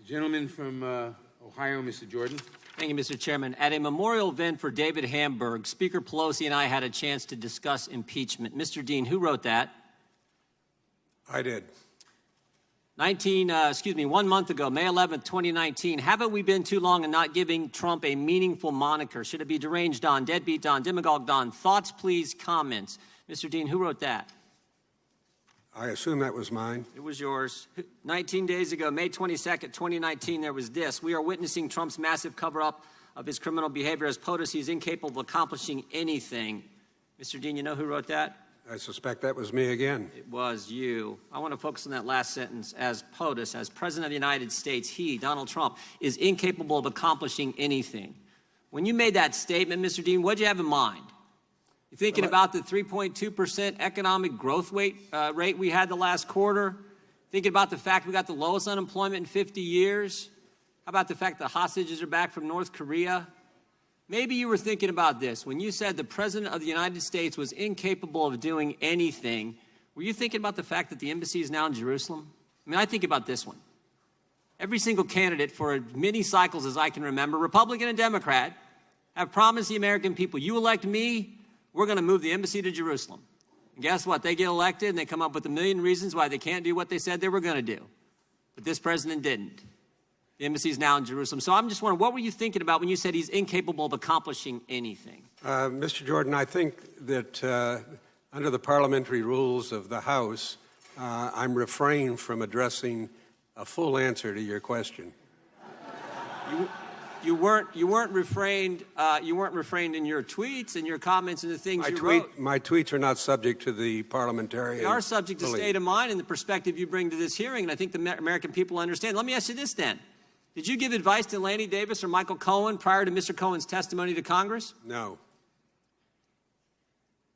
Gentleman from Ohio, Mr. Jordan. Thank you, Mr. Chairman. At a memorial event for David Hamburg, Speaker Pelosi and I had a chance to discuss impeachment. Mr. Dean, who wrote that? I did. 1 month ago, May 11th, 2019, haven't we been too long in not giving Trump a meaningful moniker? Should it be deranged Don, deadbeat Don, demagogue Don? Thoughts, please, comments. Mr. Dean, who wrote that? I assume that was mine. It was yours. 19 days ago, May 22nd, 2019, there was this. We are witnessing Trump's massive cover-up of his criminal behavior. As POTUS, he is incapable of accomplishing anything. Mr. Dean, you know who wrote that? I suspect that was me again. It was you. I want to focus on that last sentence. As POTUS, as President of the United States, he, Donald Trump, is incapable of accomplishing anything. When you made that statement, Mr. Dean, what did you have in mind? You thinking about the 3.2% economic growth rate we had the last quarter? Thinking about the fact we got the lowest unemployment in 50 years? How about the fact the hostages are back from North Korea? Maybe you were thinking about this. When you said the President of the United States was incapable of doing anything, were you thinking about the fact that the embassy is now in Jerusalem? I mean, I think about this one. Every single candidate for as many cycles as I can remember, Republican and Democrat, have promised the American people, you elect me, we're going to move the embassy to Jerusalem. And guess what? They get elected and they come up with a million reasons why they can't do what they said they were going to do. But this president didn't. The embassy is now in Jerusalem. So I'm just wondering, what were you thinking about when you said he's incapable of accomplishing anything? Mr. Jordan, I think that under the parliamentary rules of the House, I'm refrained from addressing a full answer to your question. You weren't refrained in your tweets and your comments and the things you wrote. My tweets are not subject to the parliamentarian. They are subject to state of mind and the perspective you bring to this hearing, and I think the American people understand. Let me ask you this then. Did you give advice to Lanny Davis or Michael Cohen prior to Mr. Cohen's testimony to Congress? No.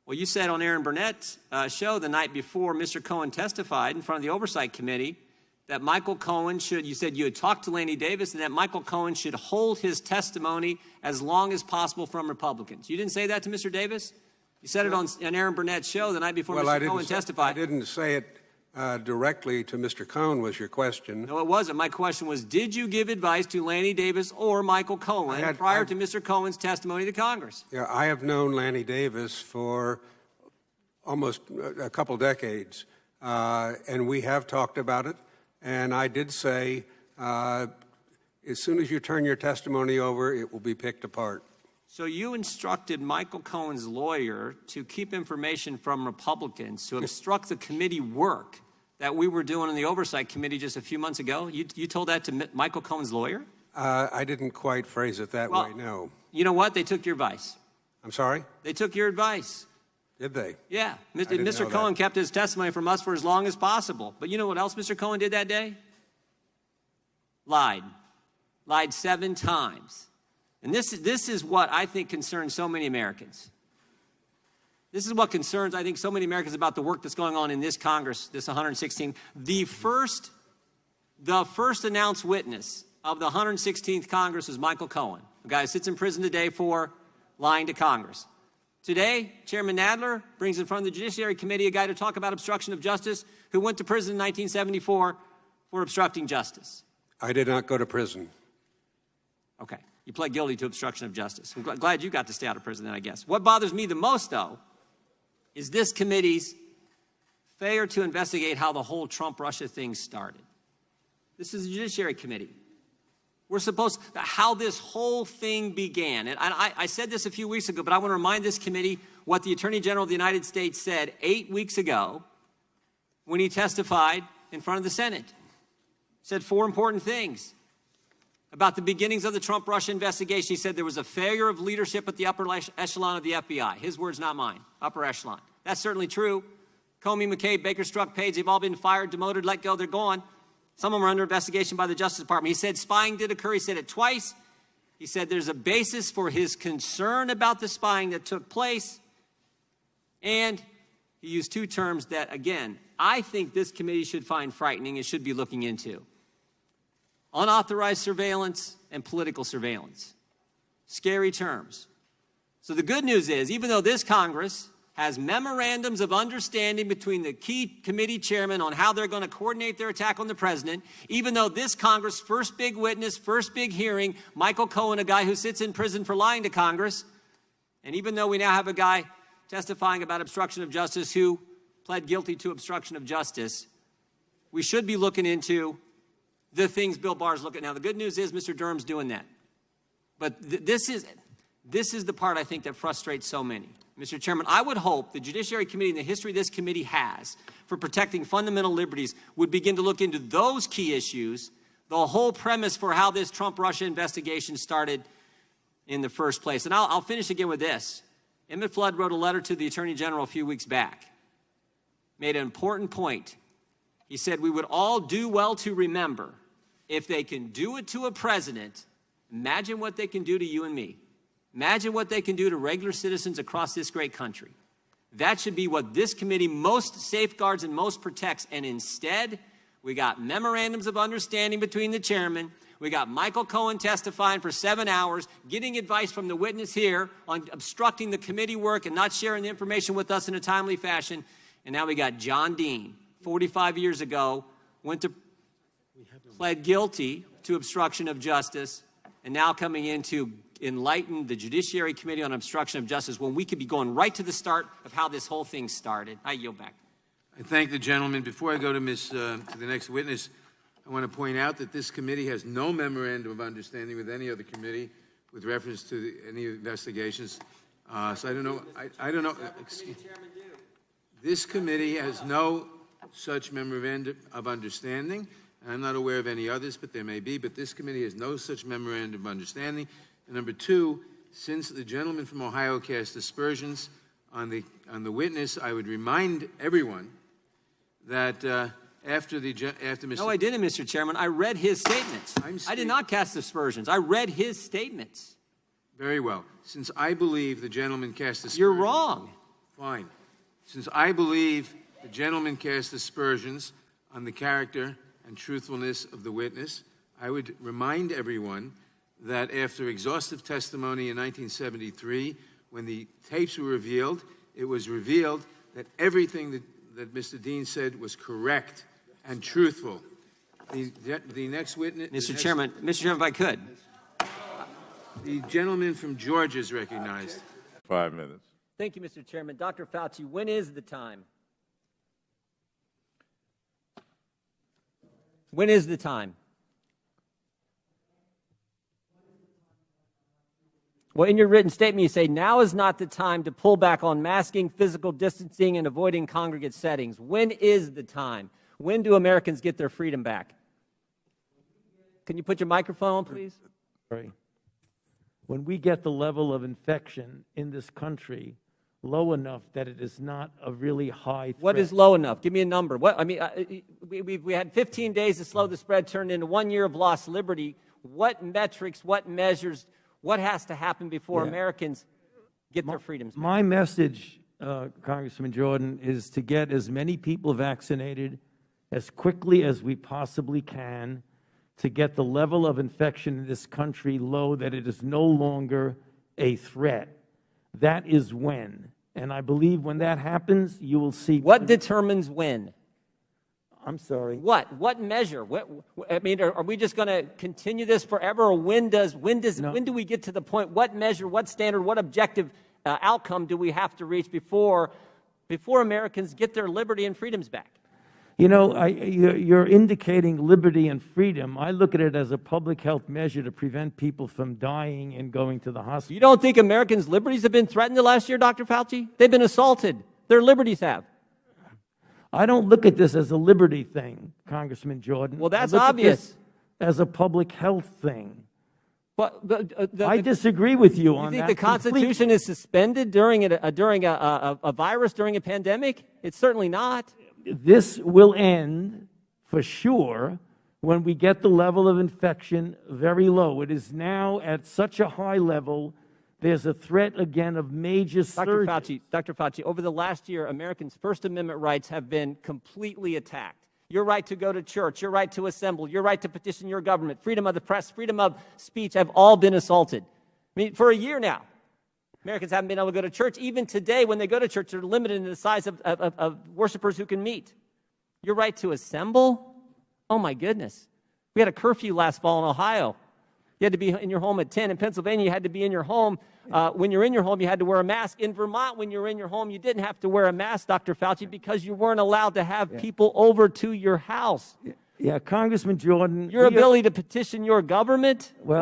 Well, you said on Aaron Burnett's show the night before Mr. Cohen testified in front of the Oversight Committee that Michael Cohen should, you said you had talked to Lanny Davis and that Michael Cohen should hold his testimony as long as possible from Republicans. You didn't say that to Mr. Davis? You said it on Aaron Burnett's show the night before Mr. Cohen testified. I didn't say it directly to Mr. Cohen was your question. No, it wasn't. My question was, did you give advice to Lanny Davis or Michael Cohen prior to Mr. Cohen's testimony to Congress? Yeah, I have known Lanny Davis for almost a couple decades, and we have talked about it. And I did say, as soon as you turn your testimony over, it will be picked apart. So you instructed Michael Cohen's lawyer to keep information from Republicans to obstruct the committee work that we were doing in the Oversight Committee just a few months ago? You told that to Michael Cohen's lawyer? I didn't quite phrase it that way, no. You know what? They took your advice. I'm sorry? They took your advice. Did they? Yeah. Mr. Cohen kept his testimony from us for as long as possible. But you know what else Mr. Cohen did that day? Lied. Lied 7 times. And this is what I think concerns so many Americans. This is what concerns, I think, so many Americans about the work that's going on in this Congress, this 116th. The first announced witness of the 116th Congress was Michael Cohen, a guy who sits in prison today for lying to Congress. Today, Chairman Nadler brings in front of the Judiciary Committee a guy to talk about obstruction of justice who went to prison in 1974 for obstructing justice. I did not go to prison. Okay. You pled guilty to obstruction of justice. I'm glad you got to stay out of prison then, I guess. What bothers me the most, though, is this committee's failure to investigate how the whole Trump-Russia thing started. This is the Judiciary Committee. We're supposed to, how this whole thing began. And I said this a few weeks ago, but I want to remind this committee what the Attorney General of the United States said 8 weeks ago when he testified in front of the Senate. He said 4 important things about the beginnings of the Trump-Russia investigation. He said there was a failure of leadership at the upper echelon of the FBI. His words, not mine. Upper echelon. That's certainly true. Comey, McCabe, Baker, Strzok, Page, they've all been fired, demoted, let go, they're gone. Some of them are under investigation by the Justice Department. He said spying did occur. He said it twice. He said there's a basis for his concern about the spying that took place. And he used 2 terms that, again, I think this committee should find frightening and should be looking into. Unauthorized surveillance and political surveillance. Scary terms. So the good news is, even though this Congress has memorandums of understanding between the key committee chairmen on how they're going to coordinate their attack on the president, even though this Congress, first big witness, first big hearing, Michael Cohen, a guy who sits in prison for lying to Congress, and even though we now have a guy testifying about obstruction of justice who pled guilty to obstruction of justice, we should be looking into the things Bill Barr's looking at. Now, the good news is Mr. Durham's doing that. But this is the part I think that frustrates so many. Mr. Chairman, I would hope the Judiciary Committee and the history this committee has for protecting fundamental liberties would begin to look into those key issues, the whole premise for how this Trump-Russia investigation started in the first place. And I'll finish again with this. Emmett Flood wrote a letter to the Attorney General a few weeks back, made an important point. He said, we would all do well to remember, if they can do it to a president, imagine what they can do to you and me. Imagine what they can do to regular citizens across this great country. That should be what this committee most safeguards and most protects. And instead, we got memorandums of understanding between the chairmen. We got Michael Cohen testifying for 7 hours, getting advice from the witness here on obstructing the committee work and not sharing the information with us in a timely fashion. And now we got John Dean, 45 years ago, pled guilty to obstruction of justice, and now coming in to enlighten the Judiciary Committee on Obstruction of Justice when we could be going right to the start of how this whole thing started. I yield back. I thank the gentleman. Before I go to the next witness, I want to point out that this committee has no memorandum of understanding with any other committee with reference to any investigations. So I don't know. I don't know. This committee has no such memorandum of understanding. I'm not aware of any others, but there may be. But this committee has no such memorandum of understanding. And number two, since the gentleman from Ohio cast aspersions on the witness, I would remind everyone that after Mr. No, I didn't, Mr. Chairman. I read his statements. I did not cast aspersions. I read his statements. Very well. Since I believe the gentleman cast aspersions... You're wrong. Fine. Since I believe the gentleman cast aspersions on the character and truthfulness of the witness, I would remind everyone that after exhaustive testimony in 1973, when the tapes were revealed, it was revealed that everything that Mr. Dean said was correct and truthful. The next witness... Mr. Chairman, if I could. The gentleman from Georgia is recognized. 5 minutes. Thank you, Mr. Chairman. Dr. Fauci, when is the time? When is the time? Well, in your written statement, you say, now is not the time to pull back on masking, physical distancing, and avoiding congregate settings. When is the time? When do Americans get their freedom back? Can you put your microphone on, please? Sorry. When we get the level of infection in this country low enough that it is not a really high threat. What is low enough? Give me a number. What, I mean, we had 15 days to slow the spread, turned into 1 year of lost liberty. What metrics, what measures, what has to happen before Americans get their freedoms back? My message, Congressman Jordan, is to get as many people vaccinated as quickly as we possibly can to get the level of infection in this country low that it is no longer a threat. That is when. And I believe when that happens, you will see. What determines when? I'm sorry. What measure? I mean, are we just going to continue this forever, or when do we get to the point? What measure? What standard? What objective outcome do we have to reach before Americans get their liberty and freedoms back? You know, you're indicating liberty and freedom. I look at it as a public health measure to prevent people from dying and going to the hospital. You don't think Americans' liberties have been threatened the last year, Dr. Fauci? They've been assaulted. Their liberties have. I don't look at this as a liberty thing, Congressman Jordan. Well, that's I look obvious. At this as a public health thing. But I disagree with you on that. You think the Constitution is suspended during a virus, during a pandemic? It's certainly not. This will end for sure when we get the level of infection very low. It is now at such a high level. There's a threat again of major surge. Dr. Fauci, over the last year, Americans' First Amendment rights have been completely attacked. Your right to go to church, your right to assemble, your right to petition your government, freedom of the press, freedom of speech have all been assaulted. I mean, for a year now. Americans haven't been able to go to church. Even today, when they go to church, they're limited in the size of worshipers who can meet. Your right to assemble? Oh, my goodness. We had a curfew last fall in Ohio. You had to be in your home at 10. In Pennsylvania, you had to be in your home. When you're in your home, you had to wear a mask. In Vermont, when you're in your home, you didn't have to wear a mask, Dr. Fauci, because you weren't allowed to have people over to your house. Yeah, Congressman Jordan. Your ability to petition your government? Well-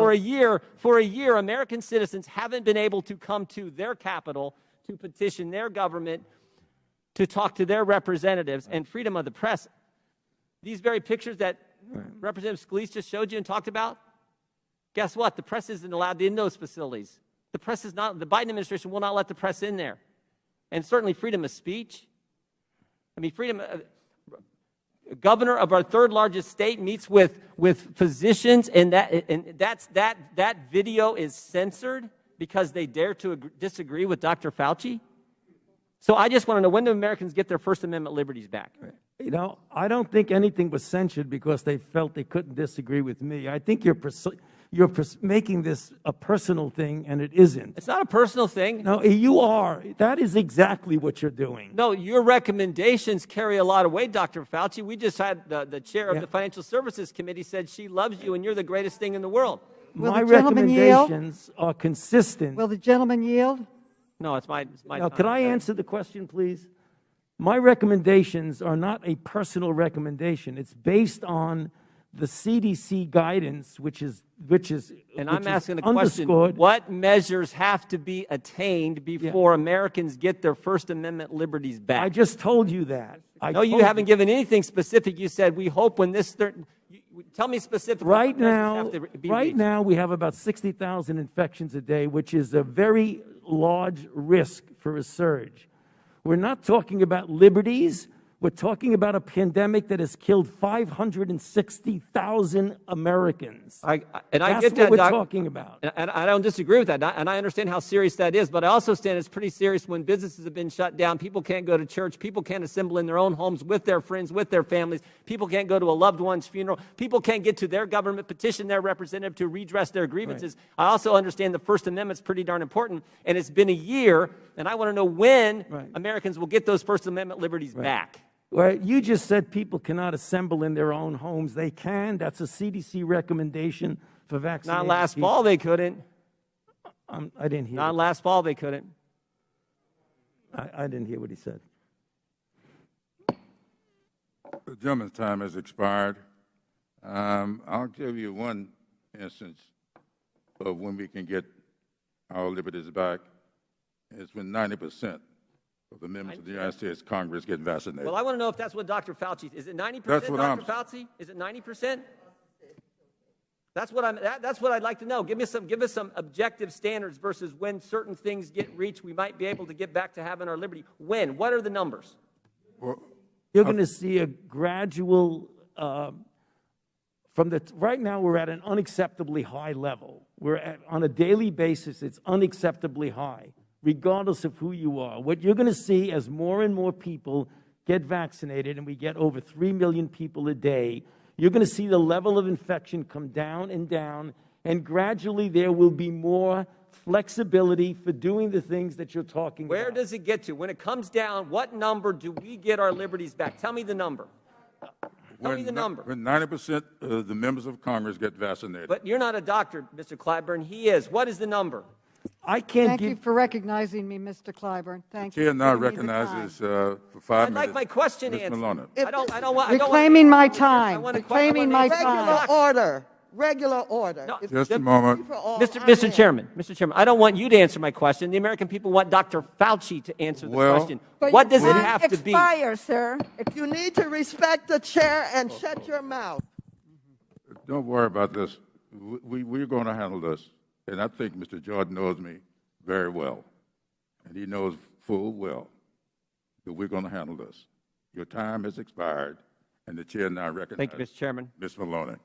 for a year, American citizens haven't been able to come to their capital to petition their government, to talk to their representatives, and freedom of the press. These very pictures that Representative Scalise just showed you and talked about, guess what? The press isn't allowed in those facilities. The press is not, the Biden administration will not let the press in there. And certainly freedom of speech. I mean, governor of our third largest state meets with physicians, and that video is censored because they dare to disagree with Dr. Fauci. So I just want to know, when do Americans get their First Amendment liberties back? You know, I don't think anything was censored because they felt they couldn't disagree with me. I think you're making this a personal thing, and it isn't. It's not a personal thing. No, you are. That is exactly what you're doing. No, your recommendations carry a lot of weight, Dr. Fauci. We just had the chair of the Financial Services Committee said she loves you and you're the greatest thing in the world. My recommendations are consistent. Will the gentleman yield? No, it's my Now, time. could I answer the question, please? My recommendations are not a personal recommendation. It's based on the CDC guidance, which is And I'm asking the question, underscored. what measures have to be attained before Americans get their First Amendment liberties back? I just told you that. No, you haven't given anything specific. You said, we hope when this... Tell me specifically. Right what measures have to be reached. now, we have about 60,000 infections a day, which is a very large risk for a surge. We're not talking about liberties. We're talking about a pandemic that has killed 560,000 Americans. I get That's that, what we're Doc. talking about. And I don't disagree with that, and I understand how serious that is, but I also understand it's pretty serious when businesses have been shut down, people can't go to church, people can't assemble in their own homes with their friends, with their families, people can't go to a loved one's funeral, people can't get to their government, petition their representative to redress their grievances. Right. I also understand the First Amendment's pretty darn important, and it's been a year, and I want to know when Americans will get those First Amendment liberties back. Well, you just said people cannot assemble in their own homes. They can. That's a CDC recommendation for vaccinated Not last people. fall, they couldn't. I didn't hear. Not last fall, they couldn't. I didn't hear what he said. The gentleman's time has expired. I'll give you one instance of when we can get our liberties back. It's when 90% of the members of the United States Congress get vaccinated. Well, I want to know if that's what Dr. Fauci, is it 90%, That's what Dr. Fauci? Is it 90%? That's what I'd like to know. Give us some objective standards versus when certain things get reached, we might be able to get back to having our liberty. When? What are the numbers? Well, You're going to see a gradual, right now we're at an unacceptably high level. On a daily basis, it's unacceptably high, regardless of who you are. What you're going to see as more and more people get vaccinated, and we get over 3 million people a day, you're going to see the level of infection come down, and gradually there will be more flexibility for doing the things that you're talking about. Where does it get to? When it comes down, what number do we get our liberties back? Tell me the number. Tell me the number. When 90% of the members of Congress get vaccinated. But you're not a doctor, Mr. Clyburn. He is. What is the number? I can't Thank give... you for recognizing me, Mr. Clyburn. Thank you. Chair now for giving me the recognizes time. for 5 I'd minutes. like my question Ms. answered. Maloney. I don't want... Reclaiming my I time. want a Reclaiming my question. time. Regular order. No, It's Just a moment. for all Mr. I'm Chairman, I don't want you to answer my question. The American people want Dr. Fauci to answer the Well- question. But What does it time have to be? expire, sir. You need to respect the chair and shut your mouth. Don't worry about this. We're going to handle this. And I think Mr. Jordan knows me very well. And he knows full well that we're going to handle this. Your time has expired, and the chair now recognizes Thank you, Mr. Chairman. Ms. Maloney.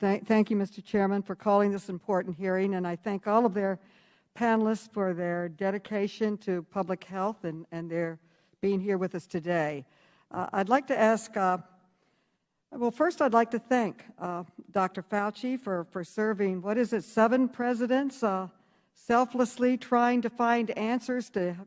Thank you, Mr. Chairman, for calling this important hearing, and I thank all of their panelists for their dedication to public health and their being here with us today. I'd like to ask, well, first I'd like to thank Dr. Fauci for serving, 7 presidents selflessly trying to find answers to